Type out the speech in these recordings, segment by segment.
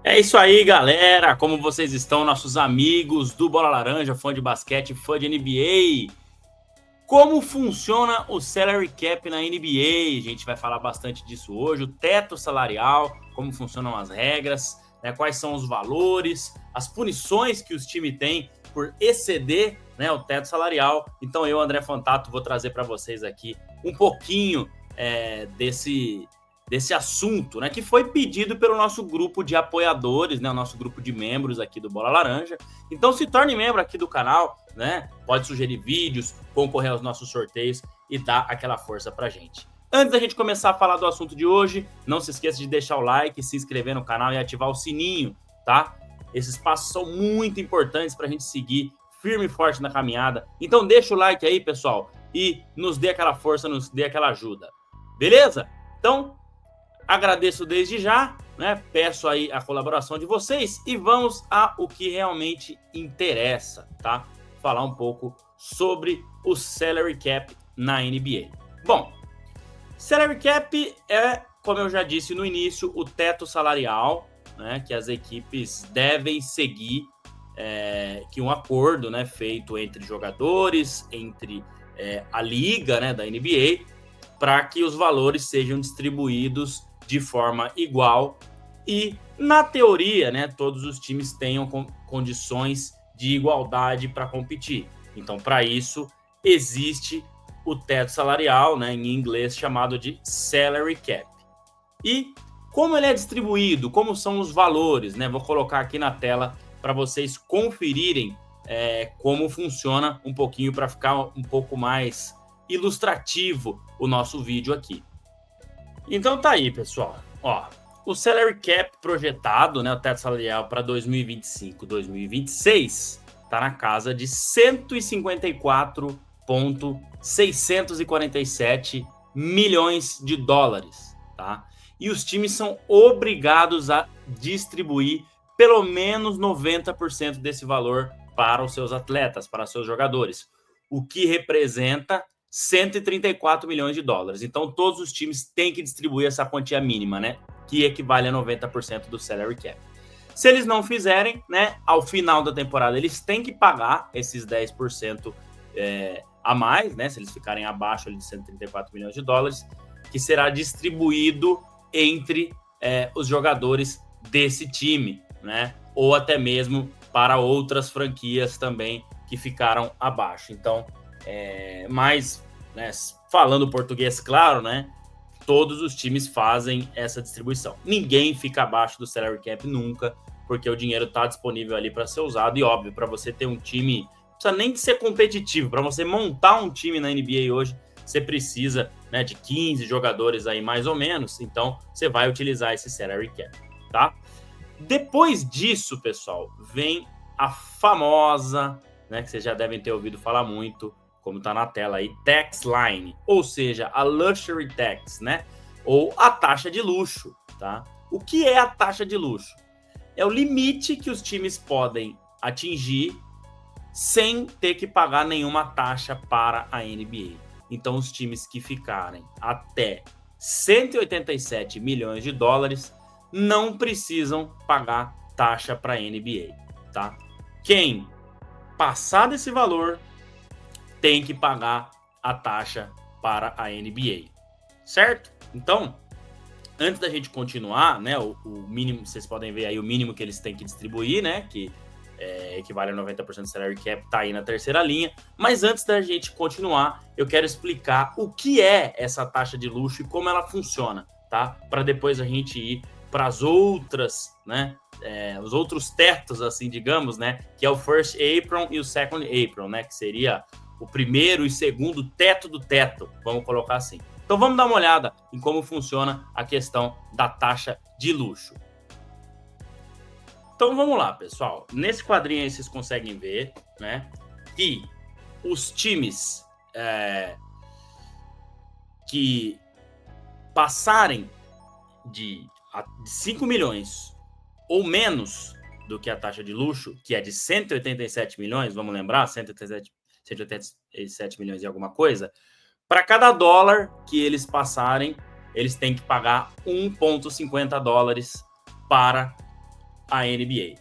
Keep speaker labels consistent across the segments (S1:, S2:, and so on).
S1: É isso aí, galera. Como vocês estão, nossos amigos do Bola Laranja, fã de basquete, fã de NBA? Como funciona o salary cap na NBA? A gente vai falar bastante disso hoje. O teto salarial, como funcionam as regras, né, quais são os valores, as punições que os times têm por exceder, né, o teto salarial. Então eu, André Fantato, vou trazer para vocês aqui um pouquinho desse assunto, né, que foi pedido pelo nosso grupo de apoiadores, né, o nosso grupo de membros aqui do Bola Laranja. Então se torne membro aqui do canal, né? Pode sugerir vídeos, concorrer aos nossos sorteios e dar aquela força pra gente. Antes da gente começar a falar do assunto de hoje, não se esqueça de deixar o like, se inscrever no canal e ativar o sininho, tá? Esses passos são muito importantes pra gente seguir firme e forte na caminhada. Então deixa o like aí, pessoal, e nos dê aquela força, nos dê aquela ajuda. Beleza? Então, agradeço desde já, né? Peço aí a colaboração de vocês e vamos ao que realmente interessa, tá? Falar um pouco sobre o salary cap na NBA. Bom, salary cap é, como eu já disse no início, o teto salarial, né, que as equipes devem seguir, que um acordo, né, feito entre jogadores, entre a liga, né, da NBA, para que os valores sejam distribuídos de forma igual e, na teoria, né, todos os times tenham condições de igualdade para competir. Então, para isso, existe o teto salarial, né, em inglês chamado de salary cap. E como ele é distribuído, como são os valores, né? Vou colocar aqui na tela para vocês conferirem como funciona um pouquinho, para ficar um pouco mais ilustrativo o nosso vídeo aqui. Então tá aí, pessoal. Ó, o salary cap projetado, né, o teto salarial para 2025-2026, tá na casa de 154,647 milhões de dólares, tá? E os times são obrigados a distribuir pelo menos 90% desse valor para os seus atletas, para seus jogadores, o que representa 134 milhões de dólares. Então, todos os times têm que distribuir essa quantia mínima, né? Que equivale a 90% do salary cap. Se eles não fizerem, né, ao final da temporada, eles têm que pagar esses 10% a mais, né? Se eles ficarem abaixo ali de 134 milhões de dólares, que será distribuído entre os jogadores desse time, né? Ou até mesmo para outras franquias também que ficaram abaixo. Então, mas, né, falando português claro, né, todos os times fazem essa distribuição. Ninguém fica abaixo do salary cap nunca, porque o dinheiro está disponível ali para ser usado. E óbvio, para você ter um time, não precisa nem de ser competitivo, para você montar um time na NBA hoje, você precisa, né, de 15 jogadores aí mais ou menos. Então você vai utilizar esse salary cap, tá? Depois disso, pessoal, vem a famosa, né, que vocês já devem ter ouvido falar muito, como tá na tela aí, tax line, ou seja, a luxury tax, né? Ou a taxa de luxo, tá? O que é a taxa de luxo? É o limite que os times podem atingir sem ter que pagar nenhuma taxa para a NBA. Então, os times que ficarem até 187 milhões de dólares não precisam pagar taxa para a NBA, tá? Quem passar desse valor tem que pagar a taxa para a NBA, certo? Então, antes da gente continuar, né, o mínimo, vocês podem ver aí o mínimo que eles têm que distribuir, né, que equivale a 90% do salary cap, tá aí na terceira linha. Mas antes da gente continuar, eu quero explicar o que é essa taxa de luxo e como ela funciona, tá? Para depois a gente ir para as outras, né, os outros tetos, assim, digamos, né, que é o first apron e o second apron, né, que seria o primeiro e segundo teto do teto, vamos colocar assim. Então vamos dar uma olhada em como funciona a questão da taxa de luxo. Então vamos lá, pessoal. Nesse quadrinho aí vocês conseguem ver, né, que os times que passarem de 5 milhões ou menos do que a taxa de luxo, que é de 187 milhões, vamos lembrar, 187 milhões e alguma coisa, para cada dólar que eles passarem, eles têm que pagar 1,50 dólares para a NBA,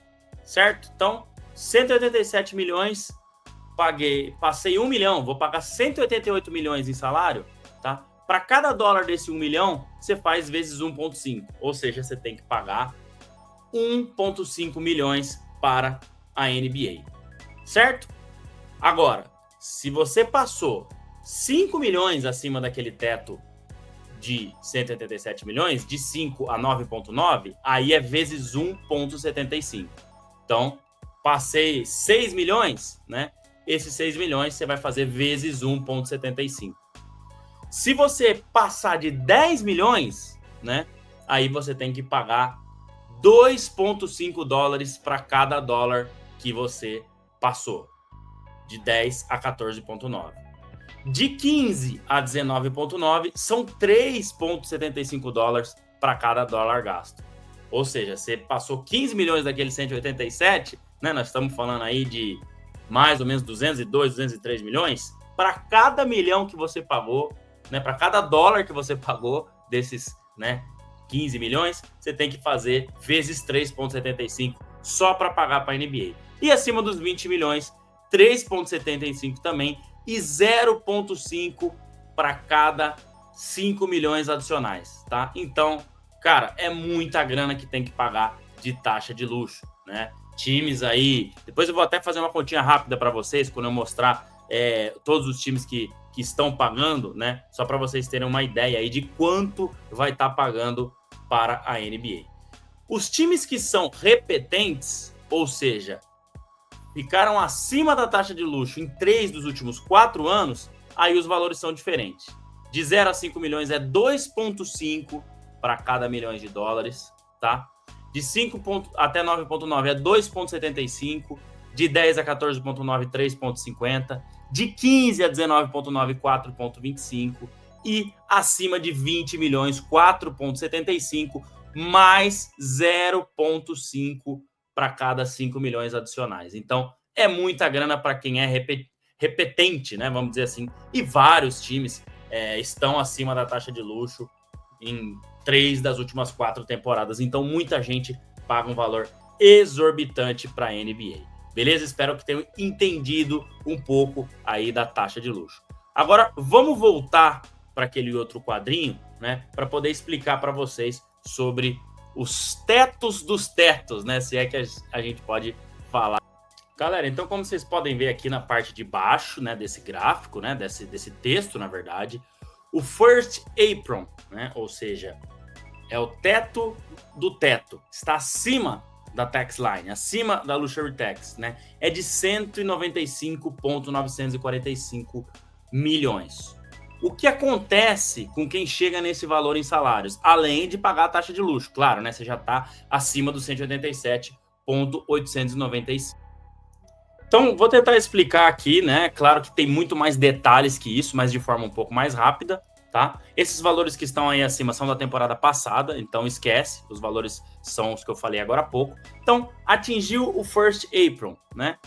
S1: certo? Então, 187 milhões, passei 1 milhão, vou pagar 188 milhões em salário, tá? Para cada dólar desse 1 milhão, você faz vezes 1,5, ou seja, você tem que pagar 1,5 milhões para a NBA, certo? Agora, se você passou 5 milhões acima daquele teto de 187 milhões, de 5 a 9,9, aí é vezes 1,75. Então, passei 6 milhões, né? Esses 6 milhões você vai fazer vezes 1,75. Se você passar de 10 milhões, né? Aí você tem que pagar 2,5 dólares para cada dólar que você passou. De 10 a 14,9. De 15 a 19,9 são 3,75 dólares para cada dólar gasto. Ou seja, você passou 15 milhões daquele 187, né? Nós estamos falando aí de mais ou menos 202, 203 milhões. Para cada milhão que você pagou, né? Para cada dólar que você pagou desses, né? 15 milhões, você tem que fazer vezes 3,75 só para pagar para a NBA. E acima dos 20 milhões, 3,75 também e 0,5 para cada 5 milhões adicionais, tá? Então, cara, é muita grana que tem que pagar de taxa de luxo, né? Times aí, depois eu vou até fazer uma continha rápida para vocês quando eu mostrar todos os times que estão pagando, né? Só para vocês terem uma ideia aí de quanto vai estar pagando para a NBA. Os times que são repetentes, ou seja, ficaram acima da taxa de luxo em 3 dos últimos 4 anos, aí os valores são diferentes. De 0 a 5 milhões é 2,5 para cada milhões de dólares, tá? De 5 até 9,9 é 2,75. De 10 a 14,9, 3,50. De 15 a 19,9, 4,25. E acima de 20 milhões, 4,75, mais 0,5 para cada 5 milhões adicionais. Então, é muita grana para quem é repetente, né? Vamos dizer assim. E vários times estão acima da taxa de luxo em 3 das últimas 4 temporadas. Então, muita gente paga um valor exorbitante para a NBA. Beleza? Espero que tenham entendido um pouco aí da taxa de luxo. Agora, vamos voltar para aquele outro quadrinho, né? Para poder explicar para vocês sobre os tetos dos tetos, né? Se é que a gente pode falar. Galera, então como vocês podem ver aqui na parte de baixo, né, desse gráfico, né, desse texto, na verdade, o First Apron, né, ou seja, é o teto do teto, está acima da tax line, acima da luxury tax, né, é de 195,945 milhões. O que acontece com quem chega nesse valor em salários? Além de pagar a taxa de luxo, claro, né? Você já está acima dos 187,895. Então, vou tentar explicar aqui, né? Claro que tem muito mais detalhes que isso, mas de forma um pouco mais rápida, tá? Esses valores que estão aí acima são da temporada passada, então esquece, os valores são os que eu falei agora há pouco. Então, atingiu o First Apron, né?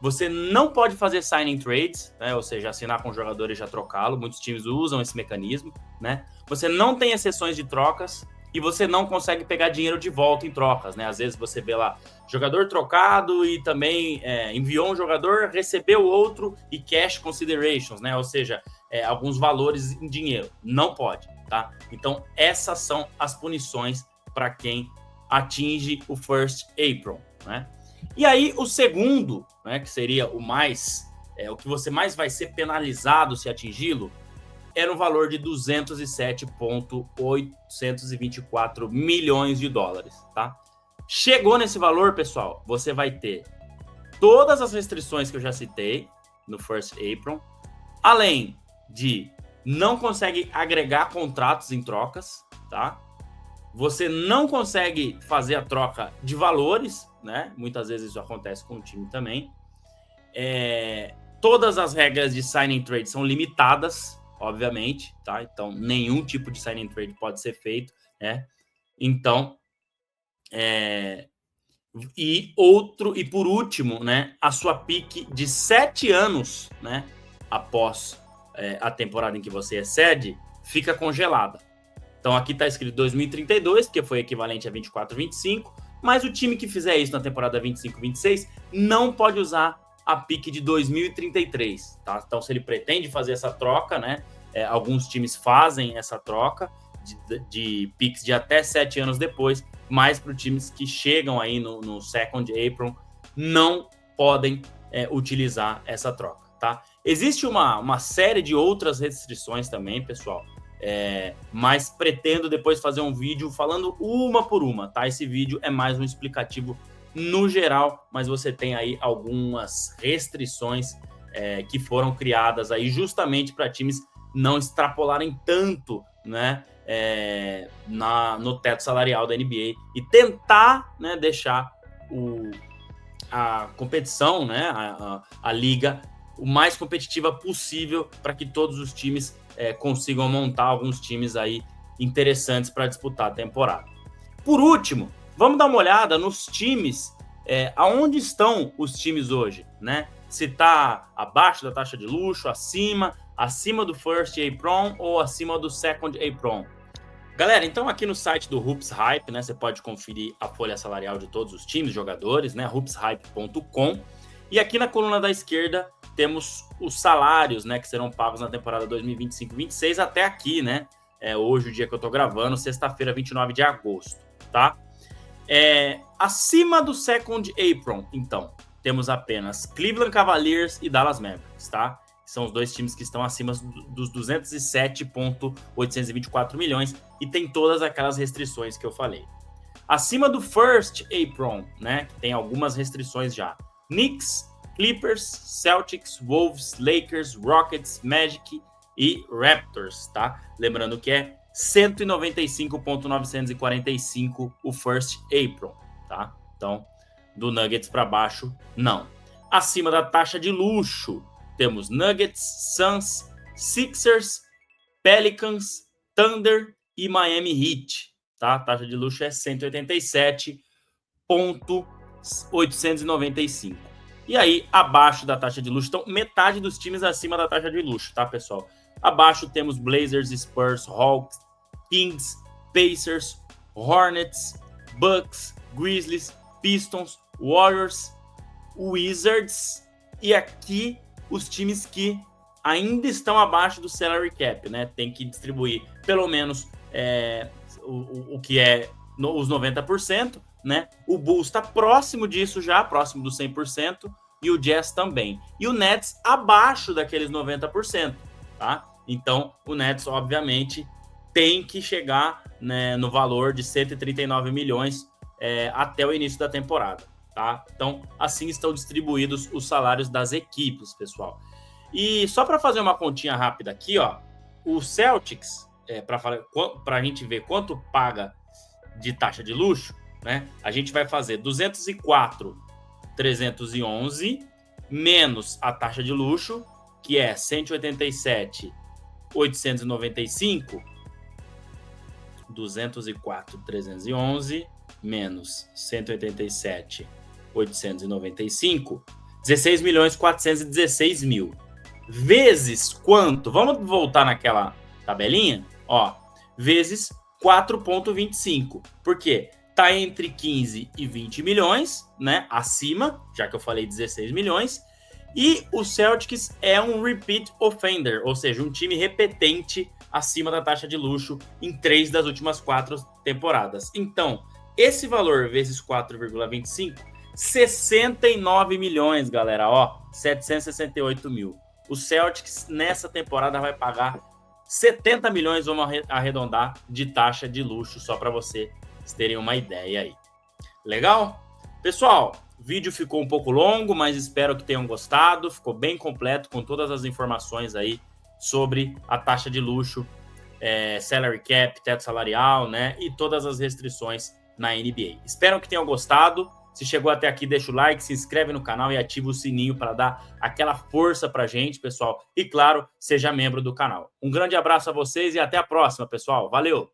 S1: Você não pode fazer signing trades, né? Ou seja, assinar com o jogador e já trocá-lo. Muitos times usam esse mecanismo, né? Você não tem exceções de trocas e você não consegue pegar dinheiro de volta em trocas, né? Às vezes você vê lá jogador trocado e também enviou um jogador, recebeu outro e cash considerations, né? Ou seja, alguns valores em dinheiro. Não pode, tá? Então, essas são as punições para quem atinge o First Apron, né? E aí, o segundo, né, que seria o que você mais vai ser penalizado se atingi-lo, era um valor de 207,824 milhões de dólares, tá? Chegou nesse valor, pessoal, você vai ter todas as restrições que eu já citei no First Apron, além de não consegue agregar contratos em trocas, tá? Você não consegue fazer a troca de valores, né? Muitas vezes isso acontece com o time também. Todas as regras de signing trade são limitadas, obviamente, tá? Então, nenhum tipo de signing trade pode ser feito, né? Então, e por último, né? A sua pique de 7 anos, né? Após a temporada em que você excede, fica congelada. Então, aqui está escrito 2032, que foi equivalente a 24, 25. Mas o time que fizer isso na temporada 25-26 não pode usar a pick de 2033, tá? Então, se ele pretende fazer essa troca, né? Alguns times fazem essa troca de picks de até 7 anos depois, mas para os times que chegam aí no second apron, não podem utilizar essa troca, tá? Existe uma série de outras restrições também, pessoal, mas pretendo depois fazer um vídeo falando uma por uma, tá? Esse vídeo é mais um explicativo no geral, mas você tem aí algumas restrições que foram criadas aí justamente para times não extrapolarem tanto, né, no teto salarial da NBA e tentar, né, deixar a competição, né, a liga o mais competitiva possível para que todos os times consigam montar alguns times aí interessantes para disputar a temporada. Por último, vamos dar uma olhada nos times, aonde estão os times hoje, né? Se está abaixo da taxa de luxo, acima do first apron ou acima do second apron. Galera, então aqui no site do Hoops Hype, né, você pode conferir a folha salarial de todos os times, jogadores, né, hoopshype.com. E aqui na coluna da esquerda temos os salários, né, que serão pagos na temporada 2025-26 até aqui, né? Hoje, o dia que eu tô gravando, sexta-feira, 29 de agosto, tá? Acima do second apron, então, temos apenas Cleveland Cavaliers e Dallas Mavericks, tá? São os dois times que estão acima dos 207,824 milhões e tem todas aquelas restrições que eu falei. Acima do first apron, né, que tem algumas restrições já. Knicks, Clippers, Celtics, Wolves, Lakers, Rockets, Magic e Raptors, tá? Lembrando que é 195,945 o first apron, tá? Então, do Nuggets para baixo, não. Acima da taxa de luxo, temos Nuggets, Suns, Sixers, Pelicans, Thunder e Miami Heat, tá? A taxa de luxo é 187,895. E aí, abaixo da taxa de luxo, então metade dos times acima da taxa de luxo, tá, pessoal? Abaixo temos Blazers, Spurs, Hawks, Kings, Pacers, Hornets, Bucks, Grizzlies, Pistons, Warriors, Wizards e aqui os times que ainda estão abaixo do salary cap, né? Tem que distribuir pelo menos o que é os 90%, né? O Bulls está próximo disso já, próximo do 100%, e o Jazz também. E o Nets abaixo daqueles 90%, tá? Então, o Nets, obviamente, tem que chegar, né, no valor de 139 milhões até o início da temporada, tá? Então, assim estão distribuídos os salários das equipes, pessoal. E só para fazer uma continha rápida aqui, ó, o Celtics, para a gente ver quanto paga de taxa de luxo, né? A gente vai fazer 204,311 menos a taxa de luxo, que é 187,895. 204,311 menos 187,895, 16.416 mil. Vezes quanto? Vamos voltar naquela tabelinha, ó. Vezes 4,25. Por quê? Tá entre 15 e 20 milhões, né? Acima, já que eu falei 16 milhões. E o Celtics é um repeat offender, ou seja, um time repetente acima da taxa de luxo em 3 das últimas 4 temporadas. Então, esse valor vezes 4,25, 69 milhões, galera, ó, 768 mil. O Celtics nessa temporada vai pagar 70 milhões, vamos arredondar, de taxa de luxo, só para vocês terem uma ideia aí. Legal? Pessoal, o vídeo ficou um pouco longo, mas espero que tenham gostado. Ficou bem completo com todas as informações aí sobre a taxa de luxo, salary cap, teto salarial, né? E todas as restrições na NBA. Espero que tenham gostado. Se chegou até aqui, deixa o like, se inscreve no canal e ativa o sininho para dar aquela força pra gente, pessoal. E claro, seja membro do canal. Um grande abraço a vocês e até a próxima, pessoal. Valeu!